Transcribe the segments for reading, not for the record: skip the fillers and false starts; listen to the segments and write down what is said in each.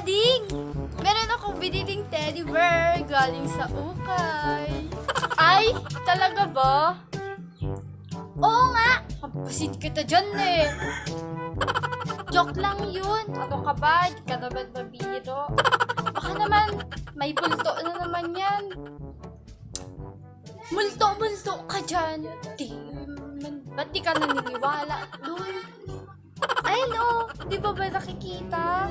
Ading! Meron akong biniling teddy bear galing sa ukay. Ay, talaga ba? Oo nga! Hampasin kita dyan eh. Joke lang yun. Ano ka ba? Di ka naman mabiro. Baka naman, may bulto na naman yan. Multo-multo ka dyan. Ba't di ka naniniwala dun? Ayun oh, di ba nakikita?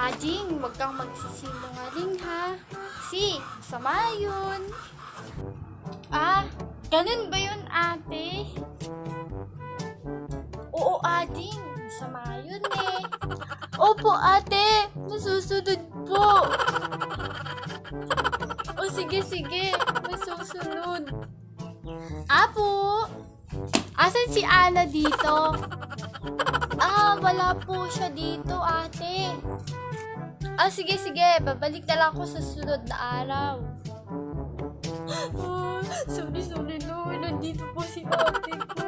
Ading, wag kang magsisinungaling ha. Si, sama yun. Ah, ganun ba yun ate? Oo ading, sama yun eh. Opo ate, nasusunod po. O sige, may susunod. Apo, asan si Ana dito? Ah, wala po siya dito ate. Ah, sige, babalik na lang ako sa sunod na araw. Oh, sorry, no. Nandito po si ate ko.